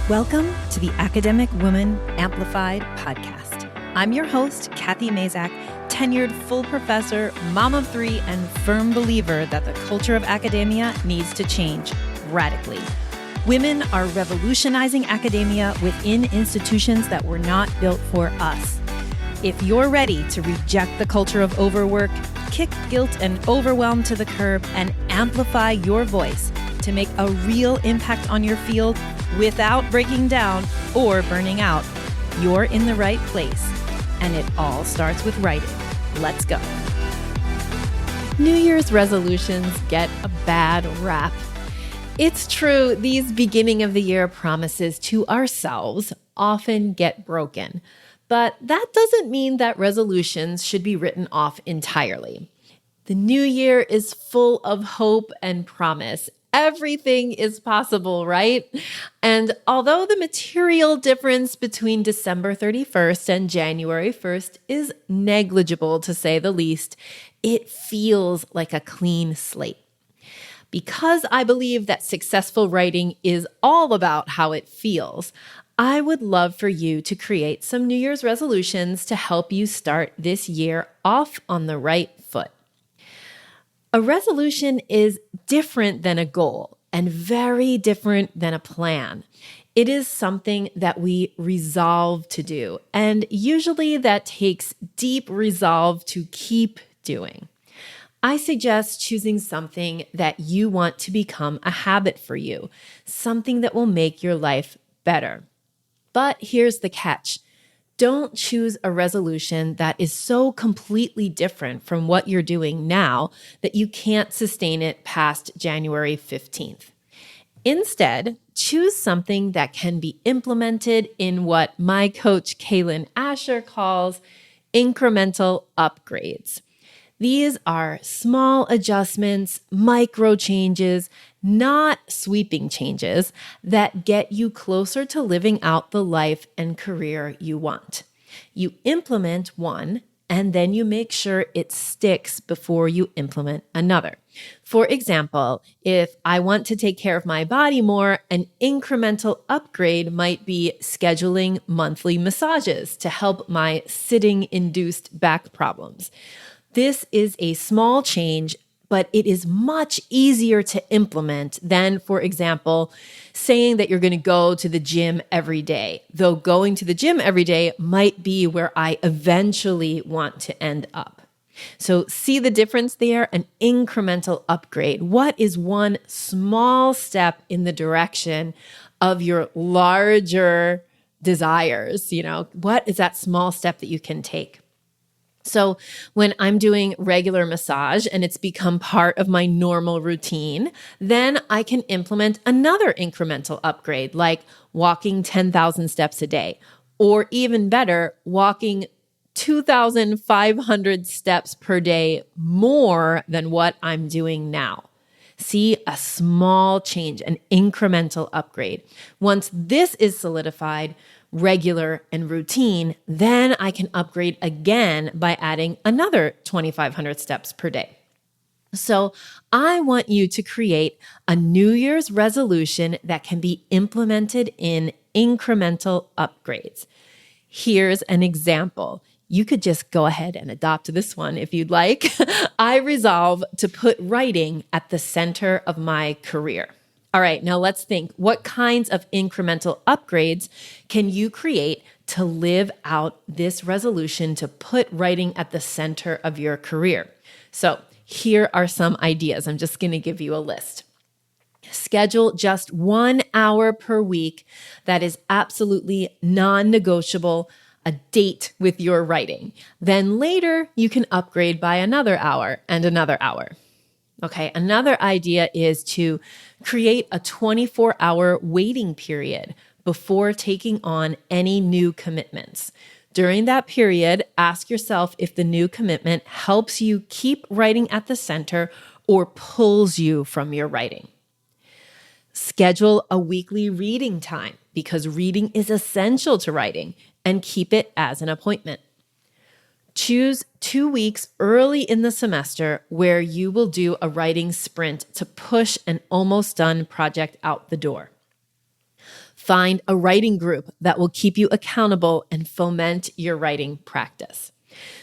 Welcome to the Academic Woman Amplified podcast. I'm your host, Kathy Mazak, tenured full professor, mom of three, and firm believer that the culture of academia needs to change radically. Women are revolutionizing academia within institutions that were not built for us. If you're ready to reject the culture of overwork, kick guilt and overwhelm to the curb, and amplify your voice to make a real impact on your field without breaking down or burning out, you're in the right place. And it all starts with writing. Let's go. New Year's resolutions get a bad rap. It's true, these beginning of the year promises to ourselves often get broken. But that doesn't mean that resolutions should be written off entirely. The new year is full of hope and promise. Everything is possible, right? And although the material difference between December 31st and January 1st is negligible, to say the least, it feels like a clean slate. Because I believe that successful writing is all about how it feels, I would love for you to create some New Year's resolutions to help you start this year off on the right foot. A resolution is different than a goal and very different than a plan. It is something that we resolve to do, and usually that takes deep resolve to keep doing. I suggest choosing something that you want to become a habit for you, something that will make your life better. But here's the catch. Don't choose a resolution that is so completely different from what you're doing now that you can't sustain it past January 15th. Instead, choose something that can be implemented in what my coach Cailen Asher calls incremental upgrades. These are small adjustments, micro changes, not sweeping changes that get you closer to living out the life and career you want. You implement one, and then you make sure it sticks before you implement another. For example, if I want to take care of my body more, an incremental upgrade might be scheduling monthly massages to help my sitting-induced back problems. This is a small change, but it is much easier to implement than, for example, saying that you're going to go to the gym every day, though going to the gym every day might be where I eventually want to end up. So see the difference there? An incremental upgrade. What is one small step in the direction of your larger desires? What is that small step that you can take? So when I'm doing regular massage and it's become part of my normal routine, then I can implement another incremental upgrade, like walking 10,000 steps a day, or even better, walking 2,500 steps per day more than what I'm doing now. See, a small change, an incremental upgrade. Once this is solidified, regular and routine, then I can upgrade again by adding another 2,500 steps per day. So I want you to create a New Year's resolution that can be implemented in incremental upgrades. Here's an example. You could just go ahead and adopt this one if you'd like. I resolve to put writing at the center of my career. All right, now let's think. What kinds of incremental upgrades can you create to live out this resolution to put writing at the center of your career? So here are some ideas. I'm just going to give you a list. Schedule just 1 hour per week that is absolutely non-negotiable, a date with your writing. Then later, you can upgrade by another hour and another hour. Okay, another idea is to create a 24-hour waiting period before taking on any new commitments. During that period, ask yourself if the new commitment helps you keep writing at the center or pulls you from your writing. Schedule a weekly reading time because reading is essential to writing, and keep it as an appointment. Choose 2 weeks early in the semester where you will do a writing sprint to push an almost done project out the door. Find a writing group that will keep you accountable and foment your writing practice.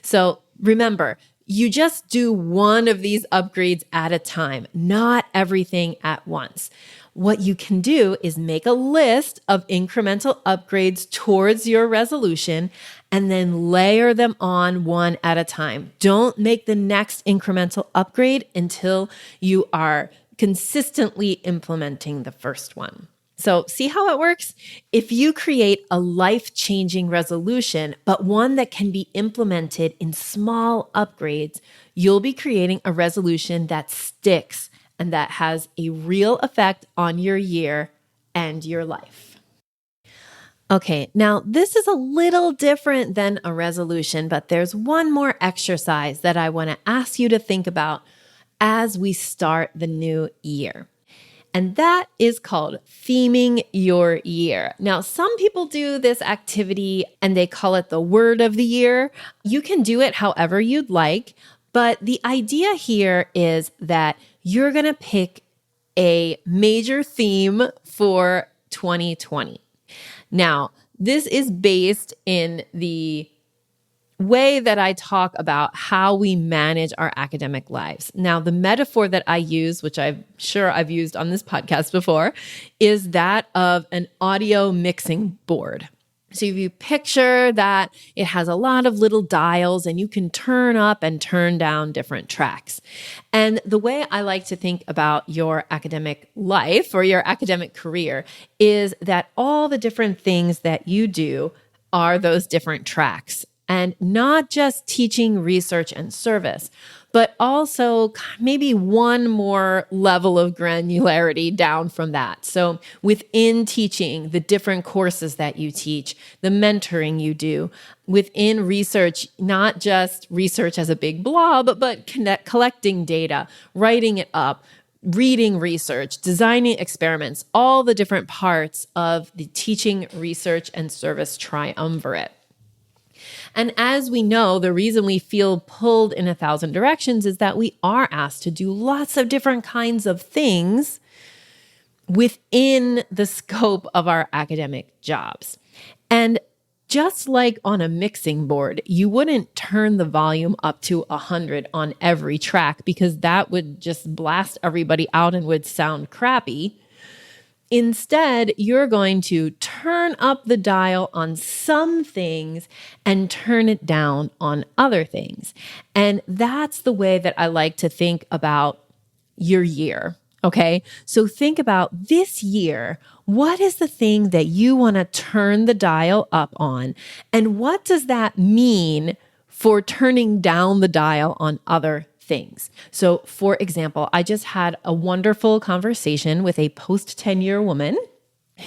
So remember, you just do one of these upgrades at a time, not everything at once. What you can do is make a list of incremental upgrades towards your resolution and then layer them on one at a time. Don't make the next incremental upgrade until you are consistently implementing the first one. So see how it works? If you create a life-changing resolution, but one that can be implemented in small upgrades, you'll be creating a resolution that sticks and that has a real effect on your year and your life. Okay, now this is a little different than a resolution, but there's one more exercise that I want to ask you to think about as we start the new year. And that is called theming your year. Now, some people do this activity and they call it the word of the year. You can do it however you'd like, but the idea here is that you're going to pick a major theme for 2020. Now, this is based in the way that I talk about how we manage our academic lives. Now, the metaphor that I use, which I'm sure I've used on this podcast before, is that of an audio mixing board. So if you picture that it has a lot of little dials and you can turn up and turn down different tracks. And the way I like to think about your academic life or your academic career is that all the different things that you do are those different tracks. And not just teaching, research, and service, but also maybe one more level of granularity down from that. So within teaching, the different courses that you teach, the mentoring you do, within research, not just research as a big blob, but collecting data, writing it up, reading research, designing experiments, all the different parts of the teaching, research, and service triumvirate. And as we know, the reason we feel pulled in 1,000 directions is that we are asked to do lots of different kinds of things within the scope of our academic jobs. And just like on a mixing board, you wouldn't turn the volume up to 100 on every track because that would just blast everybody out and would sound crappy. Instead, you're going to turn up the dial on some things and turn it down on other things. And that's the way that I like to think about your year. Okay, so think about this year. What is the thing that you want to turn the dial up on? And what does that mean for turning down the dial on other things? So, for example, I just had a wonderful conversation with a post-tenure woman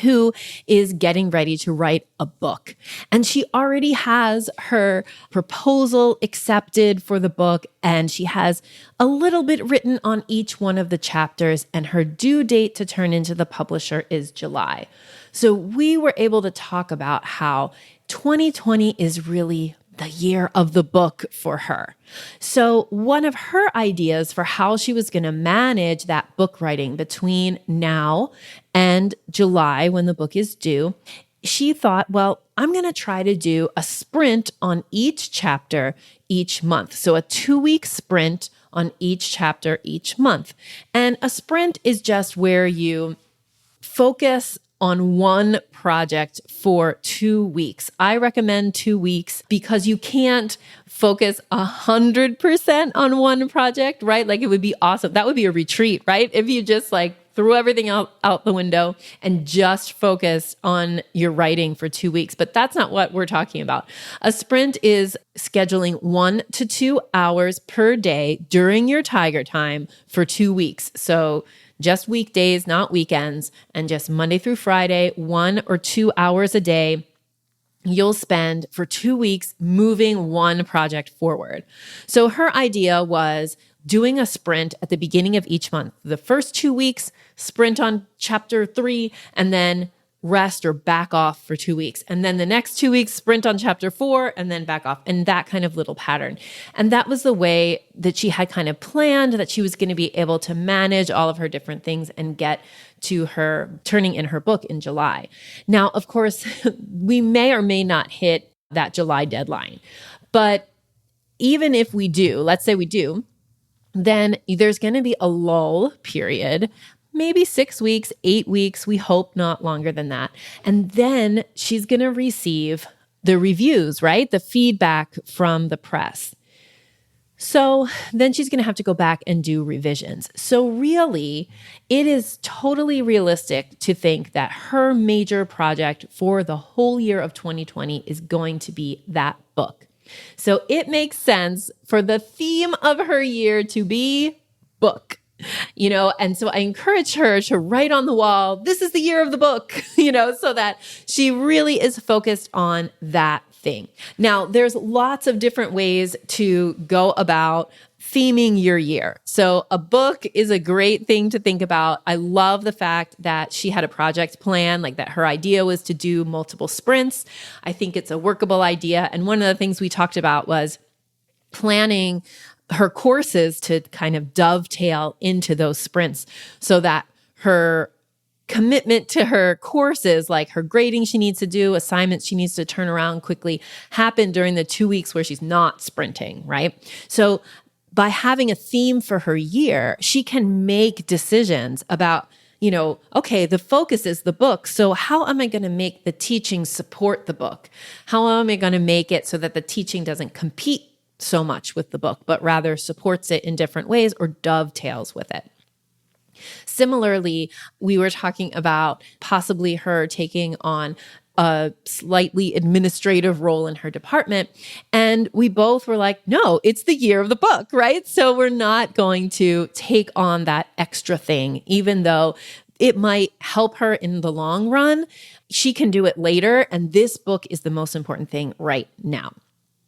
who is getting ready to write a book. And she already has her proposal accepted for the book, and she has a little bit written on each one of the chapters, and her due date to turn into the publisher is July. So we were able to talk about how 2020 is really the year of the book for her. So one of her ideas for how she was going to manage that book writing between now and July when the book is due, she thought, well, I'm going to try to do a sprint on each chapter each month. So a 2-week sprint on each chapter each month. And a sprint is just where you focus on one project for 2 weeks. I recommend 2 weeks because you can't focus 100% on one project, right? Like it would be awesome. That would be a retreat, right? If you just like threw everything out the window and just focused on your writing for 2 weeks. But that's not what we're talking about. A sprint is scheduling 1 to 2 hours per day during your Tiger Time for 2 weeks. So just weekdays, not weekends, and just Monday through Friday, 1 or 2 hours a day, you'll spend for 2 weeks moving one project forward. So her idea was doing a sprint at the beginning of each month. The first 2 weeks, sprint on chapter 3, and then rest or back off for 2 weeks. And then the next 2 weeks, sprint on chapter 4 and then back off, and that kind of little pattern. And that was the way that she had kind of planned that she was going to be able to manage all of her different things and get to her turning in her book in July. Now, of course, we may or may not hit that July deadline. But even if we do, let's say we do, then there's going to be a lull period, maybe 6 weeks, 8 weeks. We hope not longer than that. And then she's going to receive the reviews, right? The feedback from the press. So then she's going to have to go back and do revisions. So really, it is totally realistic to think that her major project for the whole year of 2020 is going to be that book. So it makes sense for the theme of her year to be book. And so I encourage her to write on the wall, this is the year of the book, so that she really is focused on that thing. Now, there's lots of different ways to go about theming your year. So a book is a great thing to think about. I love the fact that she had a project plan, like that her idea was to do multiple sprints. I think it's a workable idea. And one of the things we talked about was planning her courses to kind of dovetail into those sprints so that her commitment to her courses, like her grading she needs to do, assignments she needs to turn around quickly, happen during the 2 weeks where she's not sprinting, right? So by having a theme for her year, she can make decisions about, okay, the focus is the book. So how am I going to make the teaching support the book? How am I going to make it so that the teaching doesn't compete so much with the book, but rather supports it in different ways or dovetails with it? Similarly, we were talking about possibly her taking on a slightly administrative role in her department. And we both were like, no, it's the year of the book, right? So we're not going to take on that extra thing, even though it might help her in the long run. She can do it later. And this book is the most important thing right now.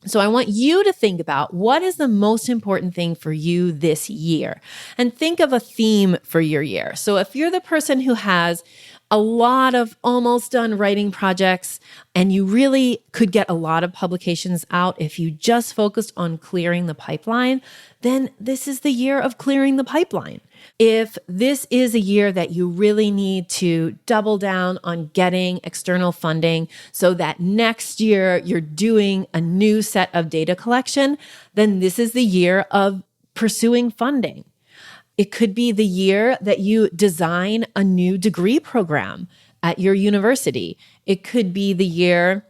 So I want you to think about what is the most important thing for you this year, and think of a theme for your year. So if you're the person who has a lot of almost done writing projects and you really could get a lot of publications out if you just focused on clearing the pipeline, then this is the year of clearing the pipeline. If this is a year that you really need to double down on getting external funding so that next year you're doing a new set of data collection, then this is the year of pursuing funding. It could be the year that you design a new degree program at your university. It could be the year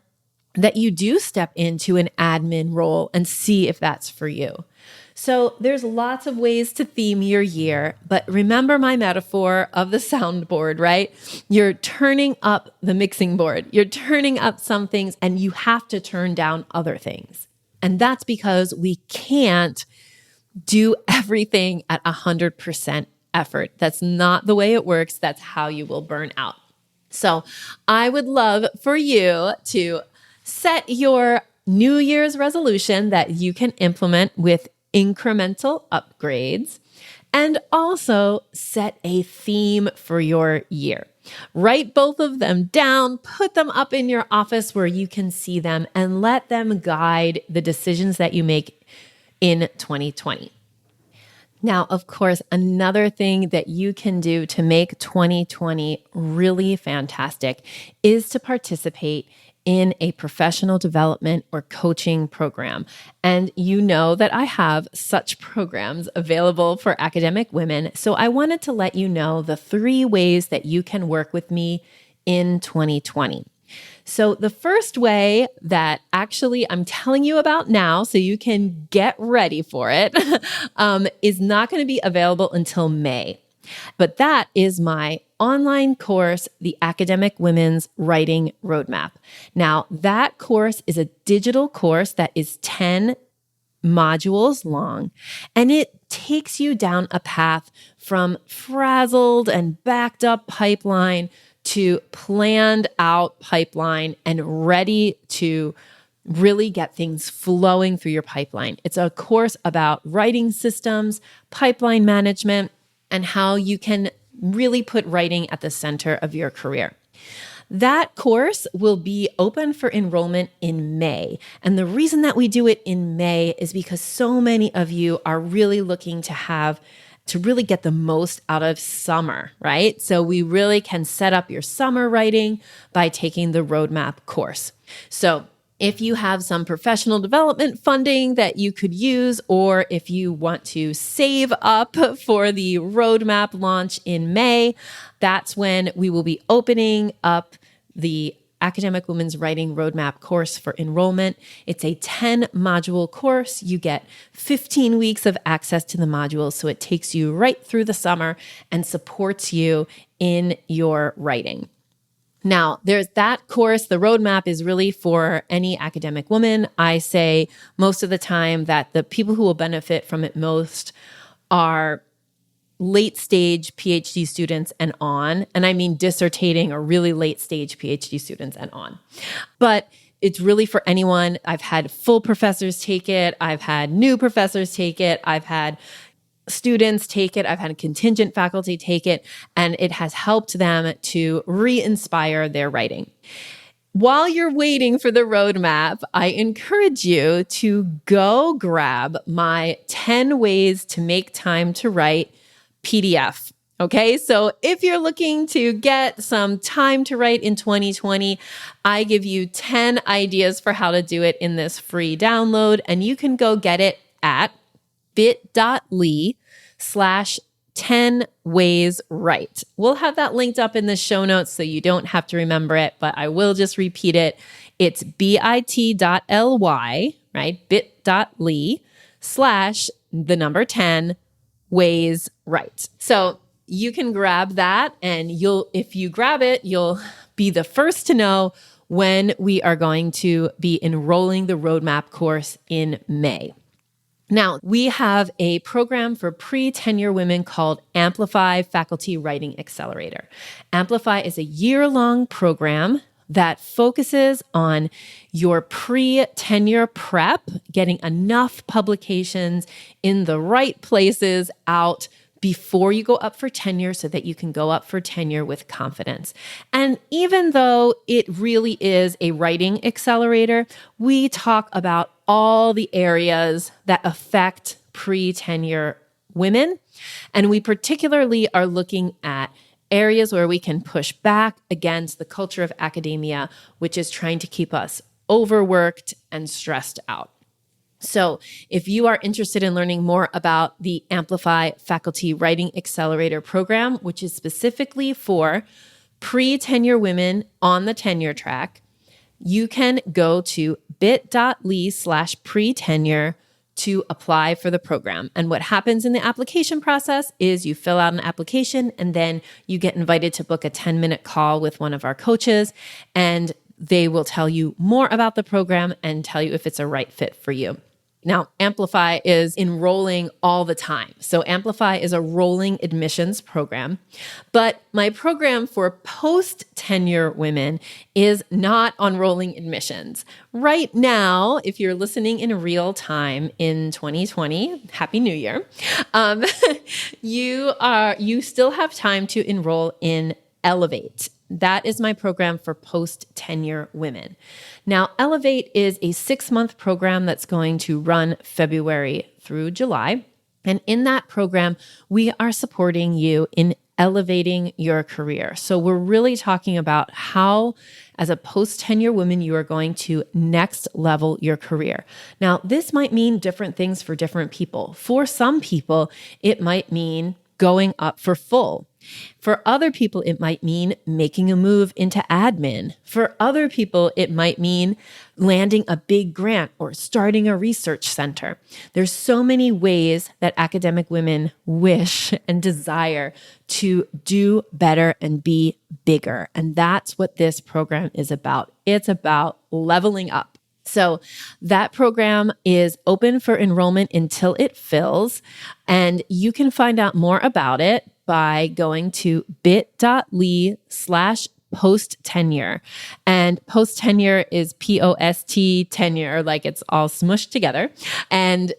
that you do step into an admin role and see if that's for you. So there's lots of ways to theme your year, but remember my metaphor of the soundboard, right? You're turning up the mixing board. You're turning up some things and you have to turn down other things. And that's because we can't do everything at 100% effort. That's not the way it works. That's how you will burn out. So I would love for you to set your New Year's resolution that you can implement with incremental upgrades, and also set a theme for your year. Write both of them down, put them up in your office where you can see them, and let them guide the decisions that you make in 2020. Now, of course, another thing that you can do to make 2020 really fantastic is to participate in a professional development or coaching program. And you know that I have such programs available for academic women. So I wanted to let you know the 3 ways that you can work with me in 2020. So the first way that actually I'm telling you about now, so you can get ready for it, is not going to be available until May. But that is my online course, the Academic Women's Writing Roadmap. Now, that course is a digital course that is 10 modules long, and it takes you down a path from frazzled and backed up pipeline to planned out pipeline and ready to really get things flowing through your pipeline. It's a course about writing systems, pipeline management, and how you can really put writing at the center of your career. That course will be open for enrollment in May. And the reason that we do it in May is because so many of you are really looking to really get the most out of summer, right? So we really can set up your summer writing by taking the roadmap course. So if you have some professional development funding that you could use, or if you want to save up for the roadmap launch in May, that's when we will be opening up the Academic Women's Writing Roadmap course for enrollment. It's a 10-module course. You get 15 weeks of access to the modules, so it takes you right through the summer and supports you in your writing. Now, there's that course. The roadmap is really for any academic woman. I say most of the time that the people who will benefit from it most are late stage PhD students and on. And I mean dissertating or really late stage PhD students and on. But it's really for anyone. I've had full professors take it. I've had new professors take it. I've had students take it. I've had contingent faculty take it, and it has helped them to re-inspire their writing. While you're waiting for the roadmap, I encourage you to go grab my 10 ways to make time to write PDF. Okay, so if you're looking to get some time to write in 2020, I give you 10 ideas for how to do it in this free download, and you can go get it at bit.ly/10wayswrite. We'll have that linked up in the show notes so you don't have to remember it, but I will just repeat it. It's bit.ly, right? bit.ly/10wayswrite. So you can grab that, and if you grab it, you'll be the first to know when we are going to be enrolling the roadmap course in May. Now, we have a program for pre-tenure women called Amplify Faculty Writing Accelerator. Amplify is a year-long program that focuses on your pre-tenure prep, getting enough publications in the right places out before you go up for tenure so that you can go up for tenure with confidence. And even though it really is a writing accelerator, we talk about all the areas that affect pre-tenure women. And we particularly are looking at areas where we can push back against the culture of academia, which is trying to keep us overworked and stressed out. So if you are interested in learning more about the Amplify Faculty Writing Accelerator program, which is specifically for pre-tenure women on the tenure track, you can go to bit.ly/pre-tenure to apply for the program. And what happens in the application process is you fill out an application, and then you get invited to book a 10-minute call with one of our coaches, and they will tell you more about the program and tell you if it's a right fit for you. Now, Amplify is enrolling all the time. So Amplify is a rolling admissions program, but my program for post-tenure women is not on rolling admissions. Right now, if you're listening in real time in 2020, Happy New Year, you still have time to enroll in Elevate. That is my program for post-tenure women. Now, Elevate is a 6-month program that's going to run February through July. And in that program, we are supporting you in elevating your career. So we're really talking about how, as a post-tenure woman, you are going to next level your career. Now, this might mean different things for different people. For some people, it might mean going up for full. For other people, it might mean making a move into admin. For other people, it might mean landing a big grant or starting a research center. There's so many ways that academic women wish and desire to do better and be bigger. And that's what this program is about. It's about leveling up. So that program is open for enrollment until it fills, and you can find out more about it by going to bit.ly/post-tenure. And post-tenure is POST tenure, like it's all smushed together. And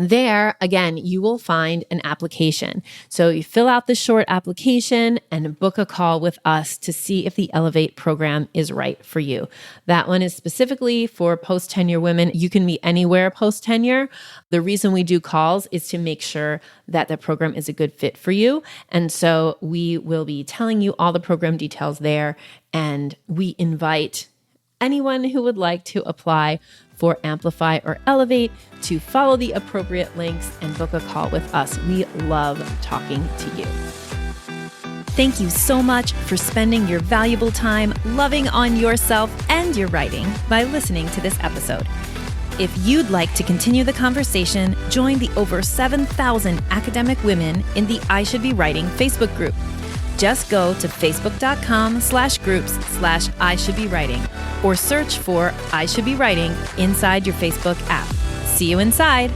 There, again, you will find an application. So you fill out the short application and book a call with us to see if the Elevate program is right for you. That one is specifically for post-tenure women. You can meet anywhere post-tenure. The reason we do calls is to make sure that the program is a good fit for you. And so we will be telling you all the program details there, and we invite anyone who would like to apply for Amplify or Elevate to follow the appropriate links and book a call with us. We love talking to you. Thank you so much for spending your valuable time loving on yourself and your writing by listening to this episode. If you'd like to continue the conversation, join the over 7,000 academic women in the I Should Be Writing Facebook group. Just go to facebook.com/groups/I Should Be Writing or search for I Should Be Writing inside your Facebook app. See you inside.